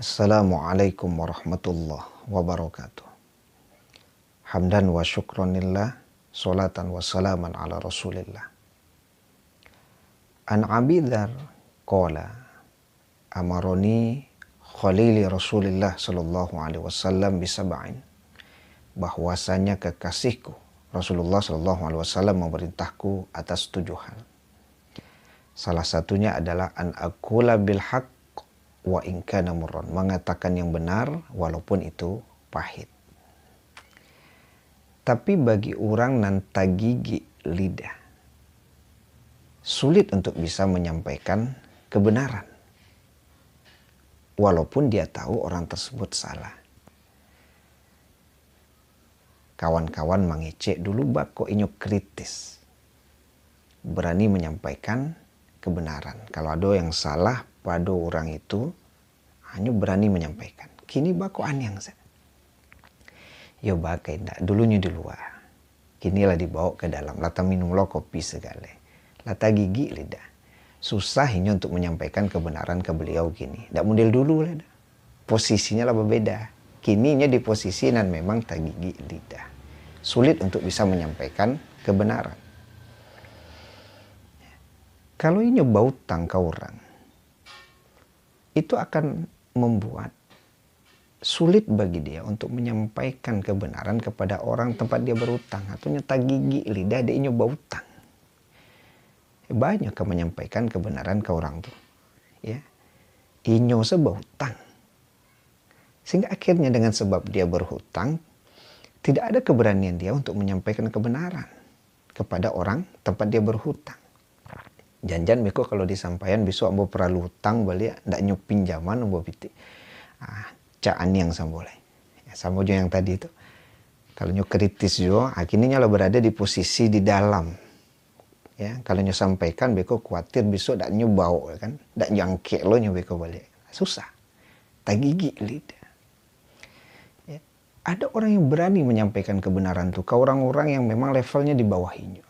Assalamualaikum warahmatullahi wabarakatuh. Hamdan wa syukranillah, salatan wa salaman ala rasulillah. An Abi Dzar qala amaroni khalili Rasulillah sallallahu alaihi wasallam bisab'in, bahwasanya kekasihku Rasulullah sallallahu alaihi wasallam memerintahku atas 7 hal. Salah satunya adalah an aqula bil haqq wa in kana murran, mengatakan yang benar walaupun itu pahit. Tapi bagi orang nan tagigi lidah, sulit untuk bisa menyampaikan kebenaran walaupun dia tahu orang tersebut salah. Kawan-kawan mengecek dulu bako inyo kritis, berani menyampaikan kebenaran. Kalau ada yang salah pada orang itu, hanya berani menyampaikan. Kini bako anyang saya. Yo bakai ndak dulunya di luar. Kinilah dibawa ke dalam. Lata minum lo kopi segala. Lata gigi lidah. Susah ini untuk menyampaikan kebenaran ke beliau kini. Ndak model dulu lah. Posisinya lah berbeda. Kininya di posisi nan memang tak gigi lidah. Sulit untuk bisa menyampaikan kebenaran. Kalau ini bau utang ke orang, itu akan membuat sulit bagi dia untuk menyampaikan kebenaran kepada orang tempat dia berutang. Atau nyata gigi lidah dia nyoba utang. Banyak yang menyampaikan kebenaran ke orang tuh. Ya. Inyo sebab hutang. Sehingga akhirnya dengan sebab dia berhutang, tidak ada keberanian dia untuk menyampaikan kebenaran kepada orang tempat dia berhutang. Janjan meko kalau disampaikan besok ambo perlu hutang balik ndak nyok pinjaman ambo pitik. Caan yang samboleh. Ya, sama juga yang tadi itu. Kalau nyok kritis juga, akhirnya lo berada di posisi di dalam. Ya, kalau nyok sampaikan beko khawatir besok ndak nyok bau kan, ndak jangkek lo nyok beko balik. Susah. Tak gigi lidah. Ya. Ada orang yang berani menyampaikan kebenaran tuh ke orang-orang yang memang levelnya di bawahnya.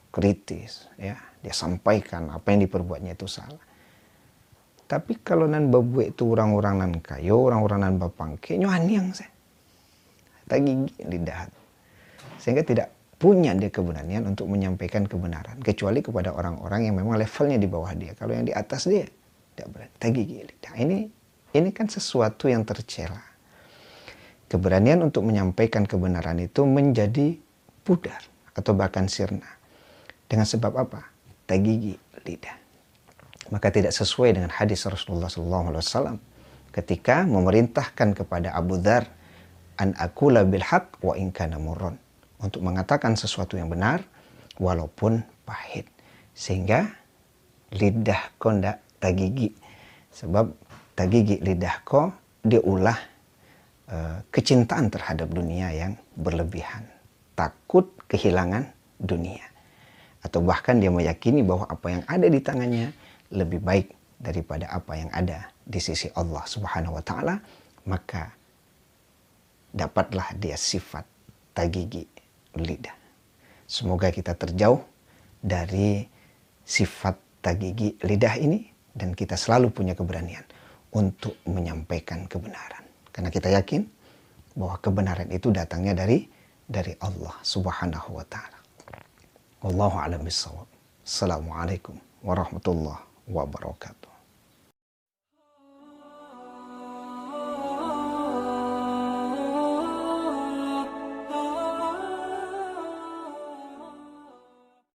Kritis, ya, dia sampaikan apa yang diperbuatnya itu salah. Tapi kalau nan babuek itu orang-orang nan kayo, orang-orang nan bapangke, nyo aniang saya. Tak gigi lidah. Sehingga tidak punya dia keberanian untuk menyampaikan kebenaran, kecuali kepada orang-orang yang memang levelnya di bawah dia. Kalau yang di atas dia tidak berani. Tak gigi lidah. Ini kan sesuatu yang tercela. Keberanian untuk menyampaikan kebenaran itu menjadi pudar atau bahkan sirna. Dengan sebab apa? Tak gigi lidah. Maka tidak sesuai dengan hadis Rasulullah SAW ketika memerintahkan kepada Abu Dzar an aqula bil haqq wa in kana murran, untuk mengatakan sesuatu yang benar walaupun pahit. Sehingga lidah ko ndak tak gigi. Sebab tak gigi lidah ko diulah kecintaan terhadap dunia yang berlebihan. Takut kehilangan dunia. Atau bahkan dia meyakini bahwa apa yang ada di tangannya lebih baik daripada apa yang ada di sisi Allah Subhanahu wa taala, maka dapatlah dia sifat tak gigi lidah. Semoga kita terjauh dari sifat tak gigi lidah ini dan kita selalu punya keberanian untuk menyampaikan kebenaran. Karena kita yakin bahwa kebenaran itu datangnya dari Allah Subhanahu wa taala. Wallahu a'lam bishawab. Assalamualaikum warahmatullahi wabarakatuh.